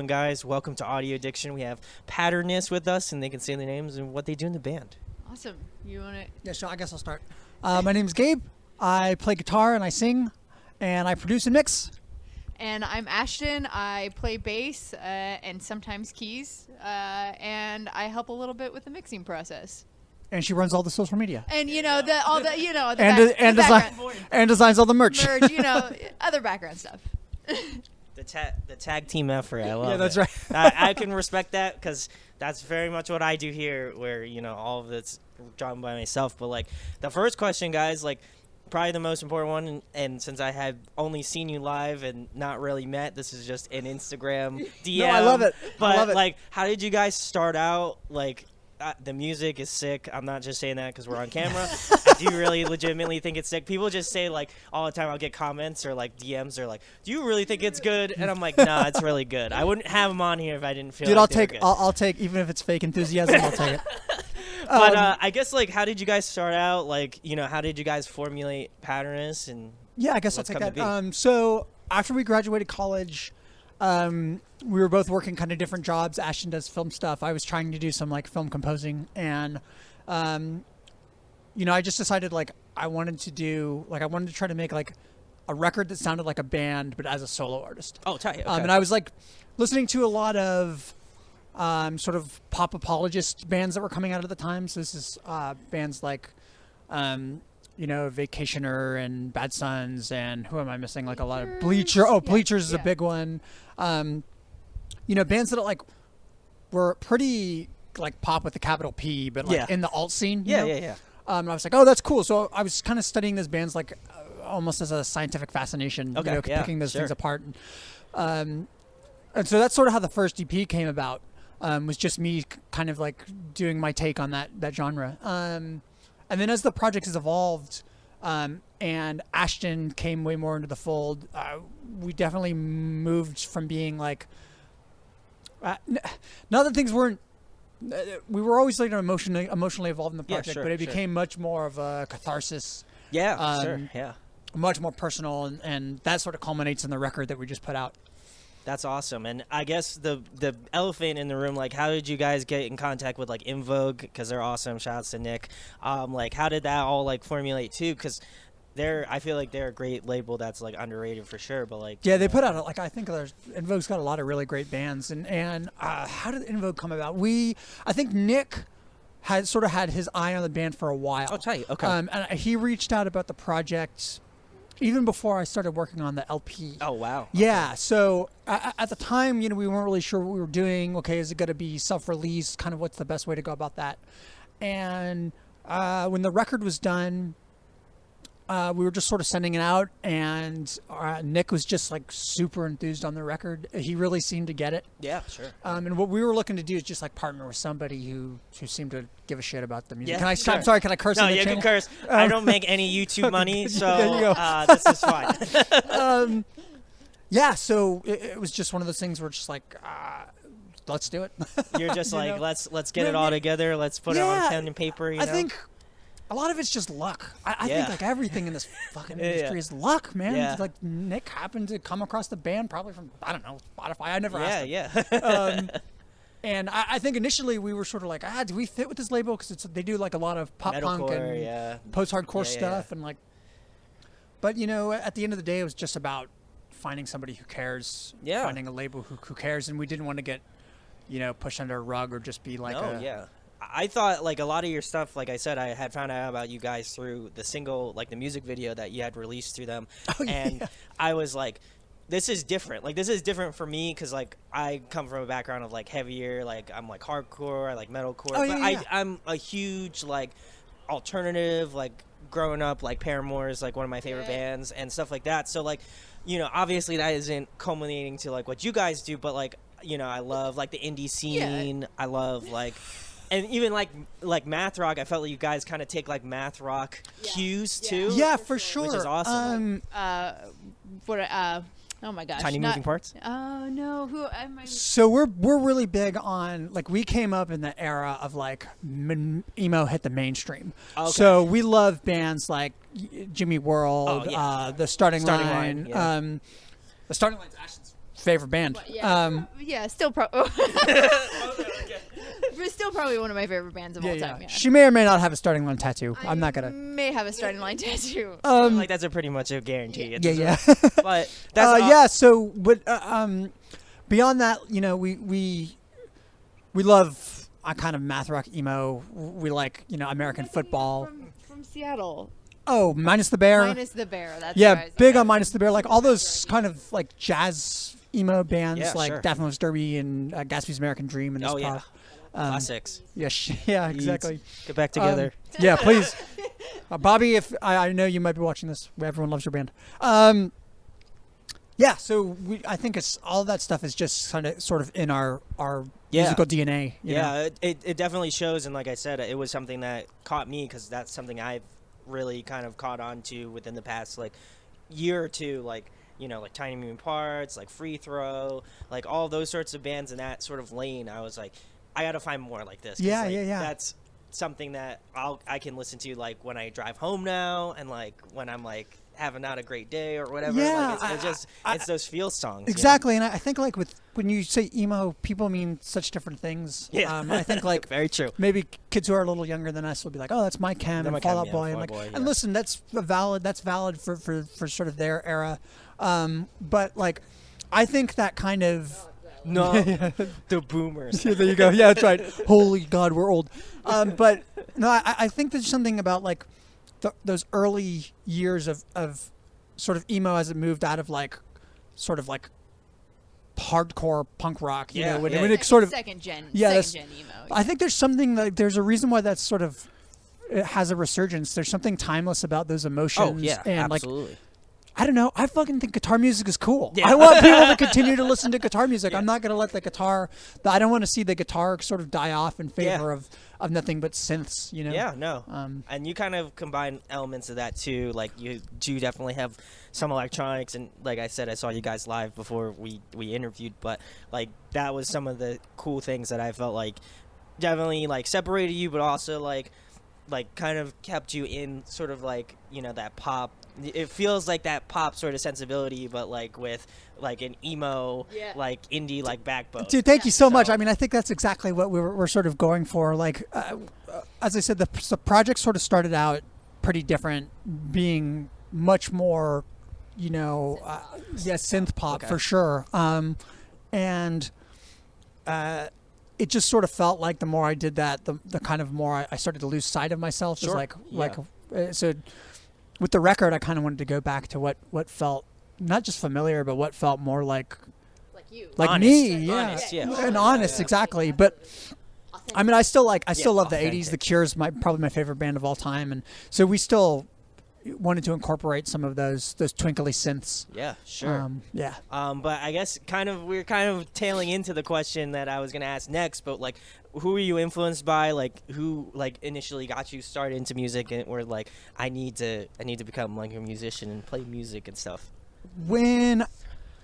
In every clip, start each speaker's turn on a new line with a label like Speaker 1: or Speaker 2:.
Speaker 1: going, guys? Welcome to Audio Addiction. We have Patternist with us, and they can say their names and what they do in the band.
Speaker 2: Awesome. You want to?
Speaker 3: Yeah, sure. I guess I'll start. My name's Gabe. I play guitar and I sing, and I produce and mix.
Speaker 2: And I'm Ashton. I play bass and sometimes keys, and I help a little bit with the mixing process.
Speaker 3: And she runs all the social media.
Speaker 2: And
Speaker 3: And designs all the merch.
Speaker 2: Other background stuff.
Speaker 1: The tag team effort. I love it.
Speaker 3: Yeah, that's right.
Speaker 1: I can respect that because that's very much what I do here, where all of it's drawn by myself. But like the first question, guys, like probably the most important one, and since I had only seen you live and not really met, this is just an Instagram DM.
Speaker 3: No, I love it.
Speaker 1: But
Speaker 3: I love it.
Speaker 1: like, how did you guys start out? Like, the music is sick. I'm not just saying that because we're on camera. I do really legitimately think it's sick. People just say, like, all the time I'll get comments or, like, DMs or, like, do you really think it's good? And I'm like, nah, it's really good. I wouldn't have them on here if I didn't feel like they were good.
Speaker 3: I'll take, even if it's fake enthusiasm, I'll take it.
Speaker 1: But I guess, like, how did you guys start out? Like, how did you guys formulate Patternist? And
Speaker 3: yeah, I guess I'll take that. So after we graduated college, we were both working kind of different jobs. Ashton does film stuff. I was trying to do some like film composing, and I just decided like I wanted to try to make like a record that sounded like a band but as a solo artist.
Speaker 1: Oh, tight. Okay.
Speaker 3: And I was like listening to a lot of sort of pop apologist bands that were coming out at the time. So this is bands like Vacationer and Bad Sons, and who am I missing? Like a lot of Bleacher. Oh, Bleachers is a big one. Bands that like were pretty like pop with the capital P, but like in the alt scene.
Speaker 1: Yeah.
Speaker 3: And I was like, oh, that's cool. So I was kind of studying those bands like almost as a scientific fascination. Picking those things apart. And so that's sort of how the first EP came about. Was just me kind of like doing my take on that genre. And then as the project has evolved, and Ashton came way more into the fold, we definitely moved from being like, not that things weren't, we were always like emotionally involved in the project, but it became much more of a catharsis.
Speaker 1: Yeah.
Speaker 3: Much more personal, and that sort of culminates in the record that we just put out.
Speaker 1: That's awesome. And I guess the elephant in the room, like, how did you guys get in contact with, like, In Vogue? Because they're awesome. Shout outs to Nick. Like, how did that all, like, formulate, too? Because I feel like they're a great label that's, like, underrated for sure. But, like...
Speaker 3: Yeah, they put out, like, I think In Vogue's got a lot of really great bands. And how did In Vogue come about? I think Nick had sort of had his eye on the band for a while.
Speaker 1: Oh, tight. Okay.
Speaker 3: And he reached out about the project even before I started working on the LP.
Speaker 1: Oh, wow.
Speaker 3: Yeah. Okay. So at the time, we weren't really sure what we were doing. Okay, is it going to be self-release? Kind of what's the best way to go about that? And when the record was done, we were just sort of sending it out, and Nick was just like super enthused on the record. He really seemed to get it.
Speaker 1: Yeah, sure.
Speaker 3: And what we were looking to do is just like partner with somebody who seemed to give a shit about the music.
Speaker 1: Yeah,
Speaker 3: I'm sorry, can I curse?
Speaker 1: No,
Speaker 3: on the
Speaker 1: you
Speaker 3: channel?
Speaker 1: can curse. I don't make any YouTube money, so
Speaker 3: there you go.
Speaker 1: This is fine.
Speaker 3: Yeah, so it was just one of those things where it's just like, let's do it.
Speaker 1: You're just like, let's get it all together. Let's put it on pen and paper.
Speaker 3: I think a lot of it's just luck. I think like everything in this fucking industry is luck, man.
Speaker 1: Yeah.
Speaker 3: Like Nick happened to come across the band probably from, I don't know, Spotify. I never asked him.
Speaker 1: Yeah.
Speaker 3: And I think initially we were sort of like, do we fit with this label? Because they do like a lot of pop punk and post-hardcore stuff. And like, but at the end of the day, it was just about finding somebody who cares, finding a label who cares. And we didn't want to get, pushed under a rug or just be like
Speaker 1: I thought, like, a lot of your stuff, like I said, I had found out about you guys through the single, like, the music video that you had released through them. And I was like, this is different. Like, this is different for me because, like, I come from a background of, like, heavier, like, I'm, like, hardcore, I like metalcore. I'm a huge, like, alternative, like, growing up, like, Paramore is, like, one of my favorite bands and stuff like that. So, like, obviously that isn't culminating to, like, what you guys do, but, like, I love, like, the indie scene. I love, like... And even like math rock, I felt like you guys kind of take like math rock cues too.
Speaker 3: Yeah, for sure.
Speaker 1: Which is awesome.
Speaker 2: Oh my gosh.
Speaker 1: Tiny Moving Parts?
Speaker 2: Oh no, who am I?
Speaker 3: So we're really big on, like, we came up in the era of like emo hit the mainstream. Okay. So we love bands like Jimmy World, The Starting Line. The Starting Line's Ashton's favorite band.
Speaker 2: Yeah, still still probably one of my favorite bands of all time. Yeah.
Speaker 3: She may or may not have a starting line tattoo. I'm not gonna.
Speaker 2: May have a starting line tattue.
Speaker 1: Like that's a pretty much a guarantee.
Speaker 3: Yeah.
Speaker 1: But that's
Speaker 3: yeah. So, but beyond that, you know, we love kind of math rock emo. We like, you know, American football.
Speaker 2: From Seattle.
Speaker 3: Oh, Minus the Bear.
Speaker 2: Minus the Bear. That's
Speaker 3: big on Minus the Bear. Like all those kind of like jazz emo bands, like Daft Punk Derby and Gatsby's American Dream and this pop.
Speaker 1: Classics.
Speaker 3: Yeah, exactly.
Speaker 1: Get back together.
Speaker 3: Yeah, please. Bobby, if I know you might be watching this, everyone loves your band. Yeah, so I think it's all that stuff is just kind of sort of in our musical DNA. You know?
Speaker 1: It definitely shows, and like I said, it was something that caught me because that's something I've really kind of caught on to within the past like year or two, like, you know, like Tiny Moving Parts, like Free Throw, like all those sorts of bands in that sort of lane. I was like, I got to find more like this.
Speaker 3: Yeah.
Speaker 1: That's something that I can listen to like when I drive home now, and like when I'm like having not a great day or whatever.
Speaker 3: Yeah,
Speaker 1: like it's those feel songs.
Speaker 3: Exactly,
Speaker 1: you know?
Speaker 3: and I think like when you say emo, people mean such different things.
Speaker 1: Yeah,
Speaker 3: I think like
Speaker 1: very true.
Speaker 3: Maybe kids who are a little younger than us will be like, "Oh, that's My Chem and Fall Out Boy," and like, and listen, that's valid for sort of their era. But like, I think that kind of.
Speaker 1: No, the boomers.
Speaker 3: Yeah, there you go. Yeah, that's right. Holy God, we're old. But no, I think there's something about like those early years of sort of emo as it moved out of like sort of like hardcore punk rock. You know, when it sort of
Speaker 2: second gen emo.
Speaker 3: Yeah. I think there's something like there's a reason why that's sort of it has a resurgence. There's something timeless about those emotions.
Speaker 1: Oh yeah,
Speaker 3: and
Speaker 1: absolutely.
Speaker 3: Like, I don't know. I fucking think guitar music is cool. Yeah. I want people to continue to listen to guitar music. Yeah. I'm not going to let the guitar. I don't want to see the guitar sort of die off in favor of nothing but synths. You know.
Speaker 1: Yeah. No. And you kind of combine elements of that too. Like you do definitely have some electronics, and like I said, I saw you guys live before we interviewed. But like that was some of the cool things that I felt like definitely like separated you, but also like kind of kept you in sort of like, you know, that pop. It feels like that pop sort of sensibility, but like with like an emo, like indie, like backbone.
Speaker 3: Dude, thank you so much. I mean, I think that's exactly what we're sort of going for. Like, as I said, the project sort of started out pretty different, being much more, you know, synth pop for sure. And it just sort of felt like the more I did that, the kind of more I started to lose sight of myself. Sure. So with the record, I kind of wanted to go back to what felt not just familiar, but what felt more like
Speaker 2: you,
Speaker 3: like
Speaker 1: honest.
Speaker 3: me,
Speaker 1: honest,
Speaker 3: and honest, exactly. But I mean, I still love the '80s. The Cure's probably my favorite band of all time, and so we still wanted to incorporate some of those twinkly synths.
Speaker 1: Yeah, sure. But I guess we're kind of tailing into the question that I was gonna ask next. But like, who were you influenced by? Like, who like initially got you started into music, and or like, I need to become like a musician and play music and stuff?
Speaker 3: When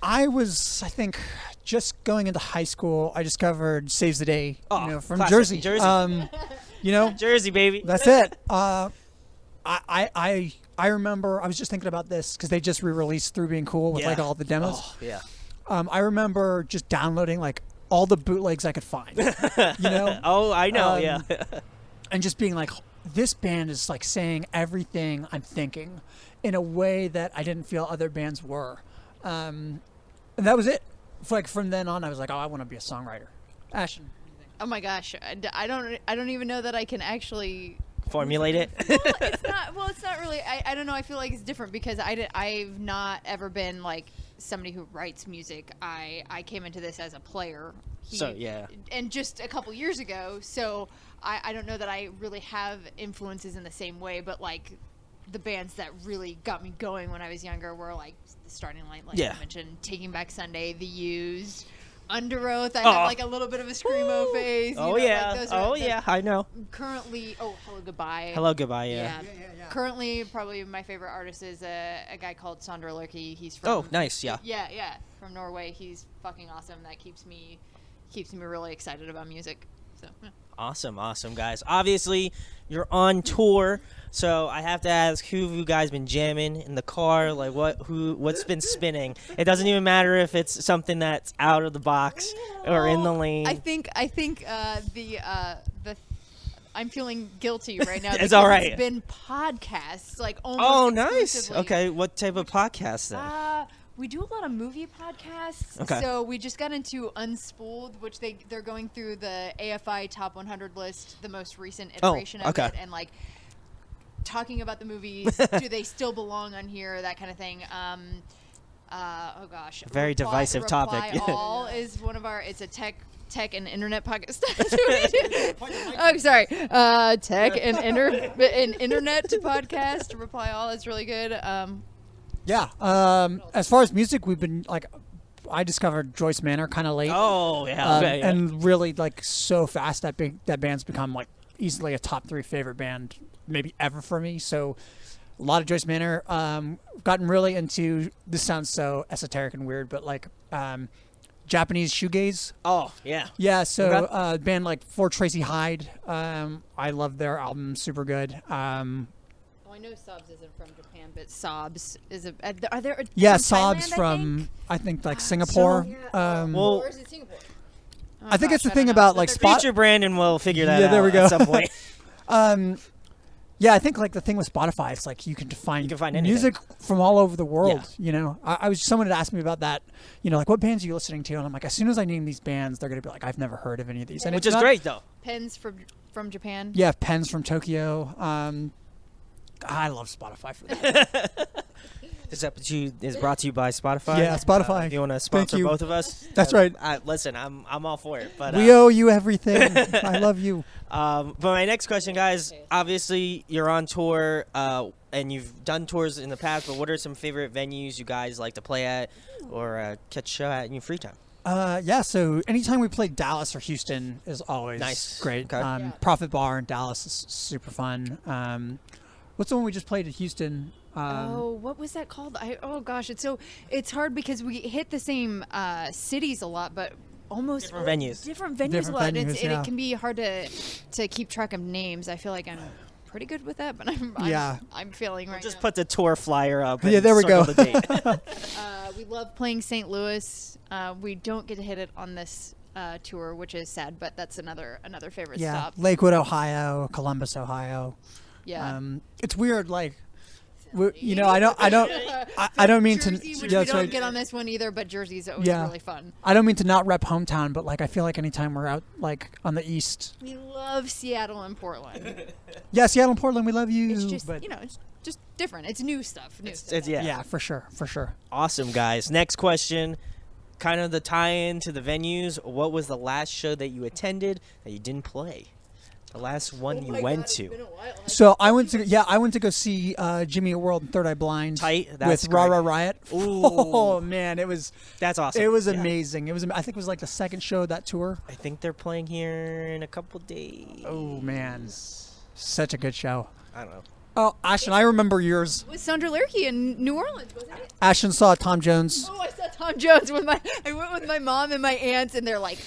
Speaker 3: I was, I think, just going into high school, I discovered Saves the Day. From
Speaker 1: Jersey.
Speaker 3: Jersey,
Speaker 1: baby.
Speaker 3: That's it. I remember, I was just thinking about this because they just re-released Through Being Cool with like all the demos.
Speaker 1: Oh, yeah.
Speaker 3: I remember just downloading like all the bootlegs I could find. You know?
Speaker 1: Oh, I know. Yeah.
Speaker 3: And just being like, this band is like saying everything I'm thinking in a way that I didn't feel other bands were. And that was it. Like from then on, I was like, oh, I want to be a songwriter. Ashton.
Speaker 2: Oh my gosh, I don't even know that I can actually
Speaker 1: formulate it.
Speaker 2: It's not really. I don't know. I feel like it's different because I've not ever been like somebody who writes music. I came into this as a player. And just a couple years ago, so I don't know that I really have influences in the same way, but like the bands that really got me going when I was younger were like the Starting Line, like I mentioned, Taking Back Sunday, The Used, Under Oath. I have like a little bit of a screamo phase.
Speaker 1: I know.
Speaker 2: Currently, Hello Goodbye.
Speaker 1: Hello Goodbye, yeah.
Speaker 2: Currently, probably my favorite artist is a guy called Sondre Lerche. He's from...
Speaker 1: Oh, nice, yeah.
Speaker 2: Yeah, from Norway. He's fucking awesome. That keeps me really excited about music. So. Yeah.
Speaker 1: Awesome, guys. Obviously, you're on tour, so I have to ask, who have you guys been jamming in the car? Like, what's been spinning? It doesn't even matter if it's something that's out of the box or in the lane.
Speaker 2: I think I'm feeling guilty right now.
Speaker 1: It's all right.
Speaker 2: It's been podcasts, like almost.
Speaker 1: Oh, nice.
Speaker 2: exclusively.
Speaker 1: Okay, what type of podcast then?
Speaker 2: We do a lot of movie podcasts.
Speaker 1: Okay.
Speaker 2: So we just got into Unspooled, which they're going through the AFI Top 100 list, the most recent iteration of it, and like talking about the movies. Do they still belong on here? That kind of thing. Oh gosh.
Speaker 1: Very divisive topic.
Speaker 2: Reply All is one of our. It's a tech and internet podcast. Oh, sorry. Tech and internet podcast. Reply All is really good.
Speaker 3: Yeah. As far as music, we've been like, I discovered Joyce Manor kind of late.
Speaker 1: Oh yeah,
Speaker 3: and really like so fast that band's become like easily a top 3 favorite band maybe ever for me. So a lot of Joyce Manor. Gotten really into, this sounds so esoteric and weird, but like Japanese shoegaze.
Speaker 1: Oh yeah.
Speaker 3: Yeah. So a band like For Tracy Hyde. I love their album. Super good.
Speaker 2: I know Sobs isn't from Japan, but Sobs is are there?
Speaker 3: Sobs from I think like Singapore.
Speaker 1: Well,
Speaker 2: or is it Singapore? Oh,
Speaker 3: I think it's the thing about like
Speaker 1: Feature Brandon will figure that out.
Speaker 3: Yeah, there we go.
Speaker 1: At some point.
Speaker 3: Yeah, I think like the thing with Spotify, it's like you can find music from all over the world. Yeah. You know, someone had asked me about that. You know, like what bands are you listening to? And I'm like, as soon as I name these bands, they're gonna be like, I've never heard of any of these. And
Speaker 1: which is great though.
Speaker 2: Pens from Japan.
Speaker 3: Yeah, Pens from Tokyo. I love Spotify for that.
Speaker 1: This episode is brought to you by Spotify.
Speaker 3: Yeah, Spotify.
Speaker 1: If you want to sponsor both of us,
Speaker 3: that's right.
Speaker 1: Listen, I'm all for it. But
Speaker 3: we owe you everything. I love you.
Speaker 1: But my next question, guys. Obviously, you're on tour, and you've done tours in the past. But what are some favorite venues you guys like to play at, or catch a show at in your free time?
Speaker 3: Yeah, so anytime we play Dallas or Houston is always great.
Speaker 1: Okay.
Speaker 3: Profit Bar in Dallas is super fun. What's the one we just played at Houston?
Speaker 2: What was that called? Oh gosh, it's hard because we hit the same cities a lot, but almost
Speaker 1: different venues.
Speaker 2: Different venues a lot. And it can be hard to keep track of names. I feel like I'm pretty good with that, but I'm failing right
Speaker 1: just
Speaker 2: now.
Speaker 1: Put the tour flyer up.
Speaker 3: Yeah, there we go.
Speaker 1: The date.
Speaker 2: We love playing St. Louis. We don't get to hit it on this tour, which is sad, but that's another favorite stop.
Speaker 3: Lakewood, Ohio, Columbus, Ohio.
Speaker 2: Yeah.
Speaker 3: It's weird, like, you know, I don't mean
Speaker 2: Jersey,
Speaker 3: to.
Speaker 2: Which we don't get on this one either, but Jersey's always really fun.
Speaker 3: I don't mean to not rep hometown, but like I feel like anytime we're out, like on the east.
Speaker 2: We love Seattle and Portland.
Speaker 3: Yeah, Seattle and Portland, we love you.
Speaker 2: It's just it's just different. It's new stuff.
Speaker 3: Yeah, for sure.
Speaker 1: Awesome, guys. Next question. Kind of the tie-in to the venues. What was the last show that you attended that you didn't play? The last one you went to.
Speaker 3: So I went to go see Jimmy Eat World and Third Eye Blind.
Speaker 1: Tight. That's
Speaker 3: with
Speaker 1: great.
Speaker 3: Rah Rah Riot.
Speaker 1: Ooh.
Speaker 3: Oh man,
Speaker 1: that's awesome.
Speaker 3: It was amazing. I think it was like the second show of that tour.
Speaker 1: I think they're playing here in a couple days.
Speaker 3: Oh man, such a good show.
Speaker 1: I don't know.
Speaker 3: Oh, Ashton, I remember yours.
Speaker 2: It was Sandra Lerke in New Orleans, wasn't it?
Speaker 3: Ashton saw Tom Jones.
Speaker 2: Oh, I saw Tom Jones I went with my mom and my aunts, and they're like,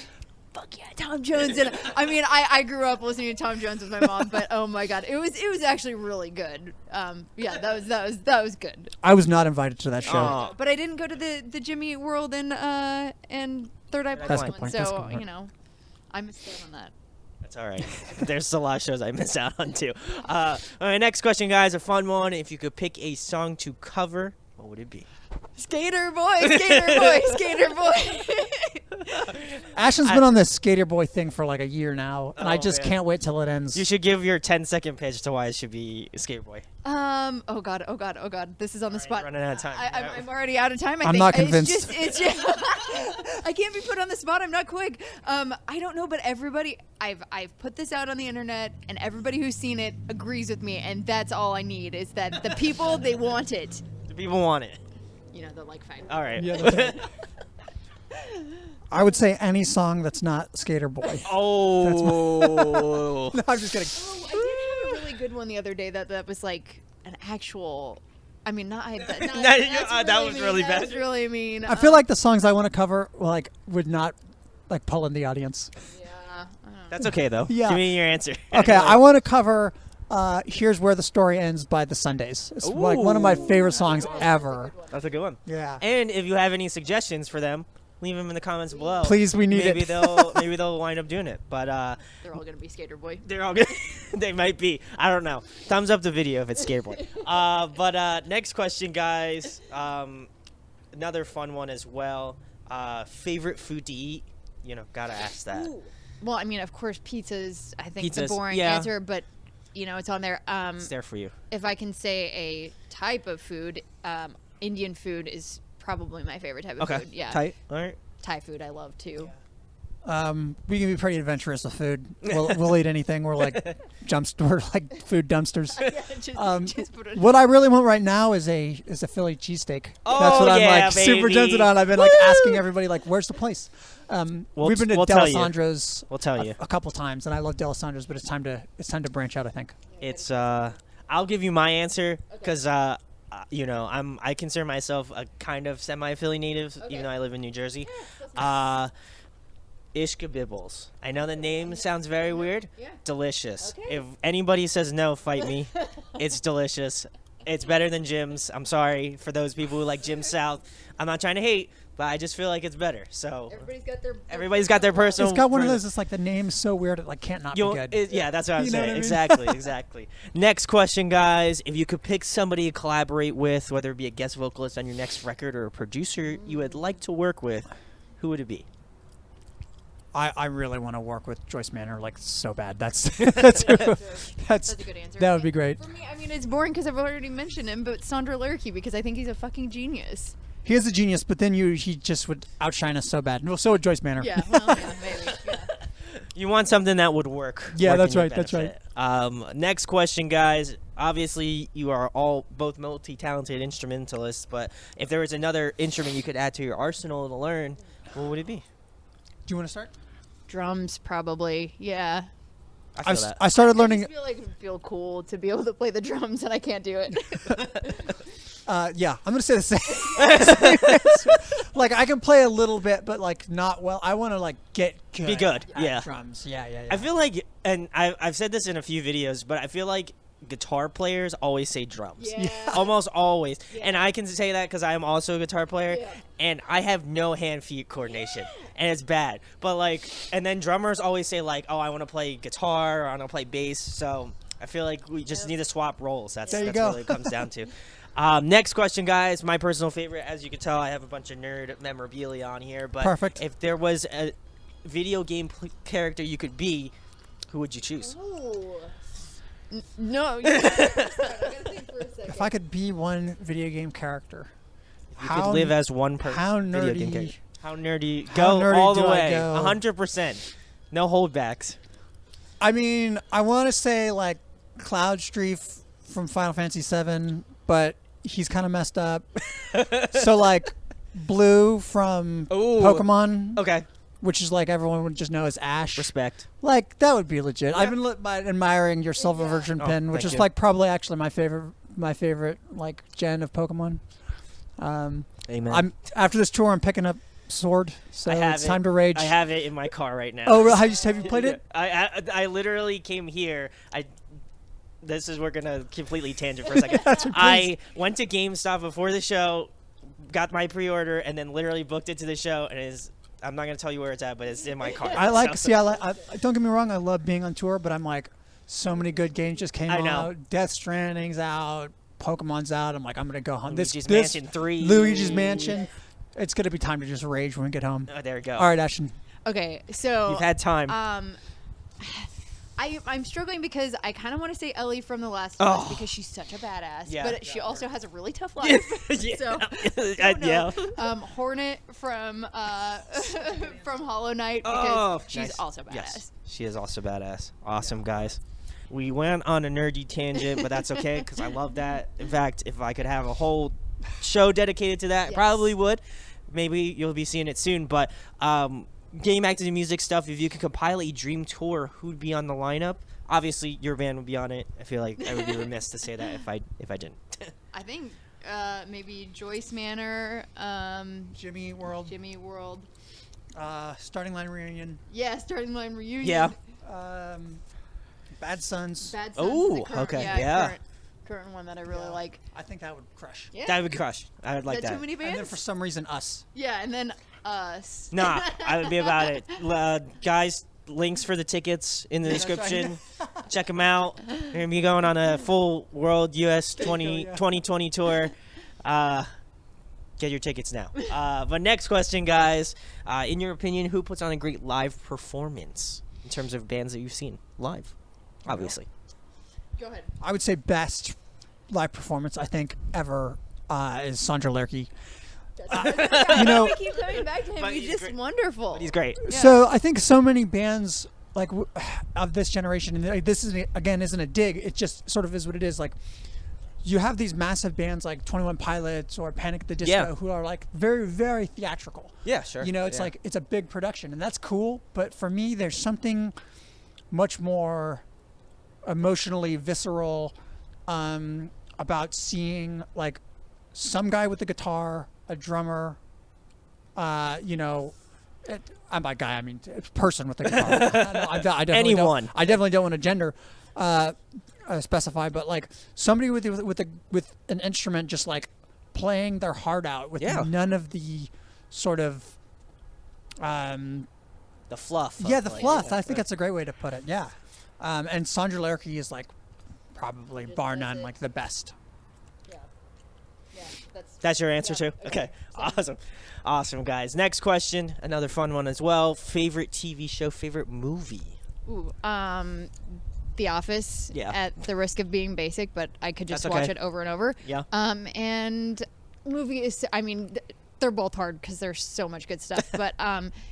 Speaker 2: fuck yeah, Tom Jones. And I mean, I grew up listening to Tom Jones with my mom, but oh my god, it was actually really good. Yeah, that was good.
Speaker 3: I was not invited to that show.
Speaker 2: But I didn't go to the Jimmy Eat World and Third Eye Blind.
Speaker 3: That's a good point.
Speaker 2: So you know, I missed out on that.
Speaker 1: That's all right. There's a lot of shows I missed out on too. All right, next question, guys. A fun one. If you could pick a song to cover, what would it be?
Speaker 2: Skater boy, skater boy, skater boy.
Speaker 3: Ashton's been on this skater boy thing for like a year now, and I just can't wait till it ends.
Speaker 1: You should give your 10-second pitch to why it should be skater boy.
Speaker 2: Oh god. This is on the spot.
Speaker 1: Running out of time.
Speaker 2: I'm already out of time.
Speaker 3: I'm not convinced.
Speaker 2: It's just I can't be put on the spot. I'm not quick. I don't know, but everybody, I've put this out on the internet, and everybody who's seen it agrees with me, and that's all I need is that the people, they want it.
Speaker 1: The people want it.
Speaker 2: You know, the like fine.
Speaker 1: All right.
Speaker 3: Yeah, that's right. I would say any song that's not Skater Boy.
Speaker 1: Oh.
Speaker 3: No, I'm just kidding.
Speaker 2: Oh, I did have a really good one the other day that was like an actual. I mean, that
Speaker 1: was really bad.
Speaker 2: That was really mean.
Speaker 3: I feel like the songs I want to cover would not like pull in the audience.
Speaker 2: Yeah.
Speaker 1: That's okay though.
Speaker 3: Yeah.
Speaker 1: Give me your answer.
Speaker 3: Okay, I want to cover Here's Where the Story Ends by the Sundays. It's like one of my favorite songs ever.
Speaker 1: That's a good one.
Speaker 3: Yeah.
Speaker 1: And if you have any suggestions for them, leave them in the comments below.
Speaker 3: Please, we need
Speaker 1: maybe
Speaker 3: it.
Speaker 1: Maybe they'll wind up doing it. But
Speaker 2: they're all gonna be Skater Boy.
Speaker 1: they're all good. They might be. I don't know. Thumbs up the video if it's Skater Boy. But next question, guys. Another fun one as well. Favorite food to eat? You know, gotta ask that.
Speaker 2: Ooh. Well, I mean, of course, pizza's, I think,
Speaker 1: Pizza's,
Speaker 2: the boring answer, but, you know, it's on there.
Speaker 1: It's there for you.
Speaker 2: If I can say a type of food, Indian food is probably my favorite type of food. Yeah.
Speaker 1: Tight. All right.
Speaker 2: Thai food I love, too.
Speaker 3: We can be pretty adventurous with food. We'll eat anything. We're like we're like food dumpsters. What I really want right now is a Philly cheesesteak. That's what I'm like super tempted on. I've been like asking everybody like, where's the place? We've been to D'Alessandro's.
Speaker 1: We'll tell you
Speaker 3: a couple times, and I love D'Alessandro's, but it's time to branch out. I think.
Speaker 1: It's I'll give you my answer because you know I consider myself a kind of semi-Philly native, even though I live in New Jersey. Ishkabibbles. I know the name sounds very weird.
Speaker 2: Yeah.
Speaker 1: Delicious.
Speaker 2: Okay.
Speaker 1: If anybody says no, fight me. It's delicious. It's better than Jim's. I'm sorry for those people who like Jim South. I'm not trying to hate, but I just feel like it's better. So everybody's got their personal.
Speaker 3: It's got one of those. It's like the name is so weird. It like can't not be good.
Speaker 1: Yeah, that's what I'm saying.
Speaker 3: What I mean?
Speaker 1: Exactly. Next question, guys. If you could pick somebody to collaborate with, whether it be a guest vocalist on your next record or a producer you would like to work with, who would it be?
Speaker 3: I really want to work with Joyce Manor like so bad. That's a good answer. That would be great.
Speaker 2: For me, I mean, it's boring because I've already mentioned him, but Sondra Lerche, because I think he's a fucking genius.
Speaker 3: He is a genius, but then he just would outshine us so bad. Well, so would Joyce Manor.
Speaker 2: Yeah, well, yeah, maybe. Yeah.
Speaker 1: You want something that would work.
Speaker 3: Yeah, that's right. That's right.
Speaker 1: Next question, guys. Obviously, you are all both multi-talented instrumentalists, but if there was another instrument you could add to your arsenal to learn, what would it be?
Speaker 3: Do you want to start?
Speaker 2: Drums, probably. Yeah.
Speaker 3: I started learning.
Speaker 2: I just feel like it would feel cool to be able to play the drums, and I can't do it.
Speaker 3: Yeah, I'm gonna say the same. Like I can play a little bit, but like not well. I want to like get good.
Speaker 1: Be good.
Speaker 3: At drums. Yeah.
Speaker 1: I feel like, and I've said this in a few videos, but I feel like guitar players always say drums.
Speaker 2: Yeah.
Speaker 1: Almost always.
Speaker 2: Yeah.
Speaker 1: And I can say that because I am also a guitar player,
Speaker 2: Yeah.
Speaker 1: and I have no hand-feet coordination, and it's bad. But like, and then drummers always say like, oh, I want to play guitar or I want to play bass. So I feel like we just need to swap roles. That's what it comes down to. Next question, guys. My personal favorite, as you can tell, I have a bunch of nerd memorabilia on here. But
Speaker 3: perfect.
Speaker 1: If there was a video game character you could be, who would you choose?
Speaker 2: Ooh. No. If
Speaker 3: I could be one video game character,
Speaker 1: you could live as one person.
Speaker 3: How nerdy?
Speaker 1: Video game character. How nerdy? Go all the way. 100%. No holdbacks.
Speaker 3: I mean, I want to say like Cloud Strife from Final Fantasy VII, but he's kind of messed up. So like Blue from Pokemon.
Speaker 1: Okay.
Speaker 3: Which is like everyone would just know as Ash.
Speaker 1: Respect.
Speaker 3: Like that would be legit. Yeah. I've been admiring your Silver Virgin pin, which is like probably actually my favorite like gen of Pokemon.
Speaker 2: Amen.
Speaker 3: After this tour, I'm picking up Sword, so it's time to rage.
Speaker 1: I have it in my car right now.
Speaker 3: Oh, have you played it?
Speaker 1: I literally came here. We're gonna completely tangent for a second. I went to GameStop before the show, got my pre-order, and then literally booked it to the show, and I'm not gonna tell you where it's at, but it's in my car.
Speaker 3: Don't get me wrong. I love being on tour, but I'm like, so many good games just came out. Death Stranding's out. Pokemon's out. I'm like, I'm gonna go home.
Speaker 1: Luigi's Mansion 3.
Speaker 3: Luigi's Mansion. It's gonna be time to just rage when we get home.
Speaker 1: Oh, there we go.
Speaker 3: All right, Ashton.
Speaker 2: Okay, so
Speaker 1: you've had time.
Speaker 2: I'm struggling because I kind of want to say Ellie from The Last of Us because she's such a badass, but she also has a really tough life. So I don't know. Hornet from from Hollow Knight because she's also badass.
Speaker 1: Yes, she is also badass. Awesome, guys. We went on a nerdy tangent, but that's okay because I love that. In fact, if I could have a whole show dedicated to that, I probably would. Maybe you'll be seeing it soon, but game acting music stuff, if you could compile a dream tour, who'd be on the lineup? Obviously your band would be on it. I feel like I would be remiss to say that if I didn't.
Speaker 2: I think maybe Joyce Manor,
Speaker 3: Jimmy World, Starting Line Reunion.
Speaker 2: Yeah, Starting Line Reunion.
Speaker 1: Yeah.
Speaker 3: Bad Sons.
Speaker 2: Bad Sons.
Speaker 1: Oh, okay, yeah.
Speaker 2: Current one that I really like.
Speaker 3: I think that would crush.
Speaker 2: Yeah.
Speaker 1: That would crush. I would like that.
Speaker 2: Too many bands?
Speaker 3: And then for some reason, Us.
Speaker 2: Yeah, and then Us.
Speaker 1: Nah, I would be about it. Guys, links for the tickets in the description. Check them out. We're going to be going on a full World US 2020 tour. Get your tickets now. But next question, guys. In your opinion, who puts on a great live performance in terms of bands that you've seen live? Obviously.
Speaker 2: Go ahead.
Speaker 3: I would say best live performance I think ever is Sondra Lerche.
Speaker 2: You know, I keep coming back to him. He's just great. Wonderful.
Speaker 1: But he's great.
Speaker 3: Yeah. So I think so many bands like of this generation, and this is again isn't a dig. It just sort of is what it is. Like you have these massive bands like 21 Pilots or Panic at the Disco who are like very, very theatrical.
Speaker 1: Yeah, sure.
Speaker 3: You know, it's like it's a big production, and that's cool. But for me, there's something much more emotionally visceral about seeing like some guy with a guitar, a drummer, I'm by guy, I mean person with a guitar. I definitely
Speaker 1: anyone.
Speaker 3: I definitely don't want to gender specify, but like somebody with an instrument just like playing their heart out with none of the sort of
Speaker 1: the fluff.
Speaker 3: Yeah, the fluff. I think that's a great way to put it. Yeah. And Sondra Lerche is like probably bar none like the best.
Speaker 2: Yeah,
Speaker 1: that's your answer too? Okay. Awesome, guys. Next question, another fun one as well. Favorite TV show, favorite movie?
Speaker 2: Ooh, The Office.
Speaker 1: Yeah.
Speaker 2: At the risk of being basic, but I could just watch it over and over.
Speaker 1: Yeah.
Speaker 2: And movie is, I mean, they're both hard because there's so much good stuff. But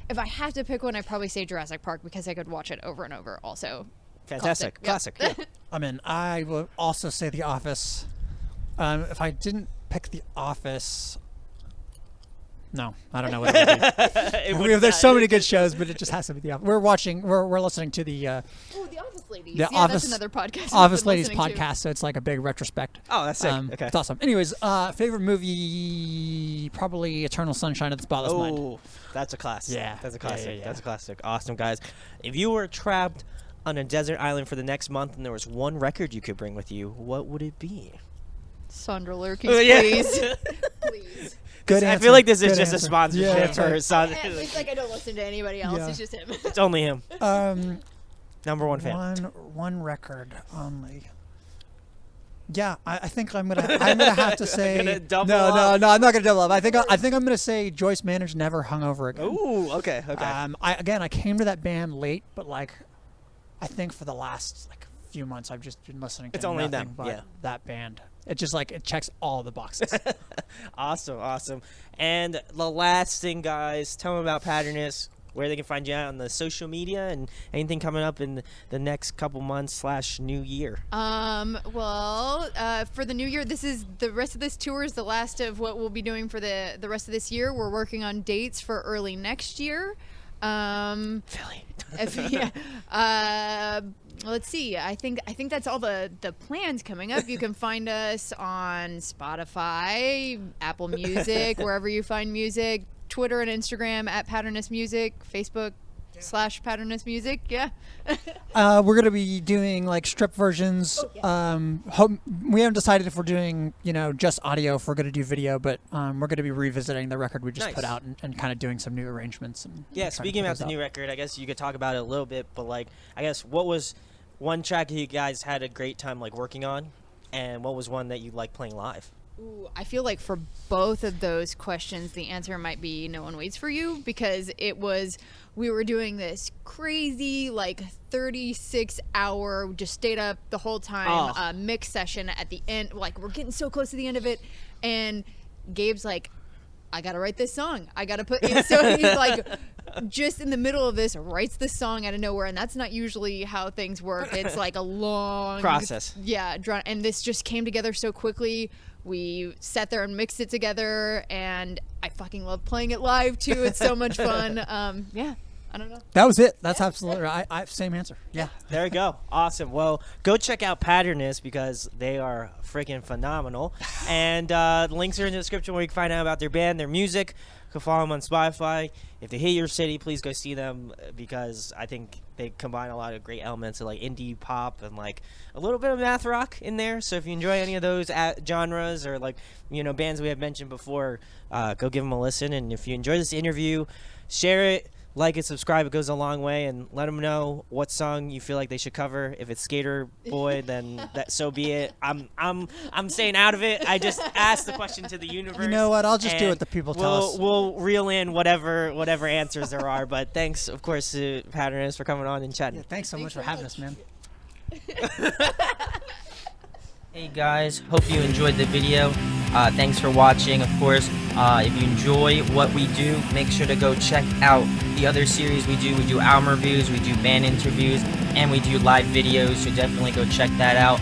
Speaker 2: if I have to pick one, I'd probably say Jurassic Park because I could watch it over and over. Also,
Speaker 1: fantastic, classic. Yeah.
Speaker 3: I mean, I will also say The Office. If I didn't pick The Office, no, I don't know what it would be. There's so many good shows, but it just has to be The Office. We're listening to the
Speaker 2: The Office Ladies.
Speaker 3: That's
Speaker 2: another podcast.
Speaker 3: Office Ladies podcast, so it's like a big retrospect.
Speaker 1: Oh, that's sick. Okay.
Speaker 3: It's awesome. Anyways, favorite movie, probably Eternal Sunshine of the Spotless Mind.
Speaker 1: Oh, that's a classic.
Speaker 3: Yeah.
Speaker 1: That's a classic.
Speaker 3: Yeah.
Speaker 1: That's a classic. Awesome, guys. If you were trapped on a desert island for the next month and there was one record you could bring with you, what would it be?
Speaker 2: Sondra Lerche, please. Please.
Speaker 3: Good answer.
Speaker 1: I feel like this is
Speaker 3: Good
Speaker 1: just
Speaker 3: answer.
Speaker 1: a sponsorship for Sondra.
Speaker 2: It's like I don't listen to anybody else.
Speaker 3: Yeah.
Speaker 2: It's just him.
Speaker 1: It's only him. Number one fan.
Speaker 3: One record only. Yeah, I think I'm gonna have to say
Speaker 1: no,
Speaker 3: I'm not gonna double up. I think I'm gonna say Joyce Manor's Never Hungover Again.
Speaker 1: Ooh, okay.
Speaker 3: I came to that band late, but like, I think for the last like few months I've just been listening to
Speaker 1: it's only
Speaker 3: nothing
Speaker 1: them.
Speaker 3: but that band. It just like it checks all the boxes.
Speaker 1: Awesome. And the last thing, guys, tell them about Patternist, where they can find you out on the social media and anything coming up in the next couple months / new year.
Speaker 2: Well, for the new year, the rest of this tour is the last of what we'll be doing for the rest of this year. We're working on dates for early next year.
Speaker 1: Philly.
Speaker 2: Let's see. I think that's all the plans coming up. You can find us on Spotify, Apple Music, wherever you find music, Twitter and Instagram at Patternist Music, Facebook /Patternist Music. Yeah.
Speaker 3: We're gonna be doing like strip versions. We haven't decided if we're doing just audio, if we're gonna do video, but we're gonna be revisiting the record we just put out and kind of doing some new arrangements. And
Speaker 1: speaking about the new record, I guess you could talk about it a little bit, but like I guess what was one track you guys had a great time like working on, and what was one that you like playing live?
Speaker 2: Ooh, I feel like for both of those questions, the answer might be No One Waits for You, because we were doing this crazy, like 36-hour, just stayed up the whole time, mix session at the end. Like, we're getting so close to the end of it, and Gabe's like, I gotta write this song. I gotta put it. So he's like, just in the middle of this, writes this song out of nowhere, and that's not usually how things work. It's like a long
Speaker 1: process.
Speaker 2: Yeah, and this just came together so quickly. We sat there and mixed it together, and I fucking love playing it live too. It's so much fun. Yeah. I don't know.
Speaker 3: That was it. That's absolutely right. I same answer. Yeah.
Speaker 1: There you go. Awesome. Well, go check out Patternist because they are freaking phenomenal. And the links are in the description where you can find out about their band, their music. You can follow them on Spotify. If they hit your city, please go see them because I think they combine a lot of great elements of like indie pop and like a little bit of math rock in there. So if you enjoy any of those genres or like, you know, bands we have mentioned before, go give them a listen. And if you enjoy this interview, share it. Like it, subscribe. It goes a long way, and let them know what song you feel like they should cover. If it's Skater Boy, then that so be it. I'm staying out of it. I just asked the question to the universe.
Speaker 3: You know what? I'll just do what the people tell us.
Speaker 1: We'll reel in whatever answers there are. But thanks, of course, to Patternist for coming on and chatting.
Speaker 3: Yeah, thanks so much for having us, man.
Speaker 4: Hey guys, hope you enjoyed the video. Thanks for watching. Of course, if you enjoy what we do, make sure to go check out the other series we do. We do album reviews, we do band interviews, and we do live videos, so definitely go check that out.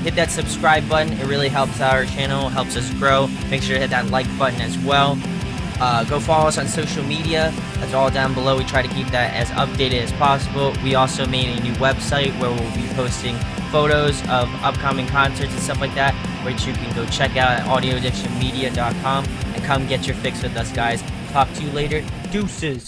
Speaker 4: Hit that subscribe button. It really helps our channel, helps us grow. Make sure to hit that like button as well. Go follow us on social media. That's all down below. We try to keep that as updated as possible. We also made a new website where we'll be posting photos of upcoming concerts and stuff like that, which you can go check out at audioaddictionmedia.com and come get your fix with us, guys. Talk to you later. Deuces.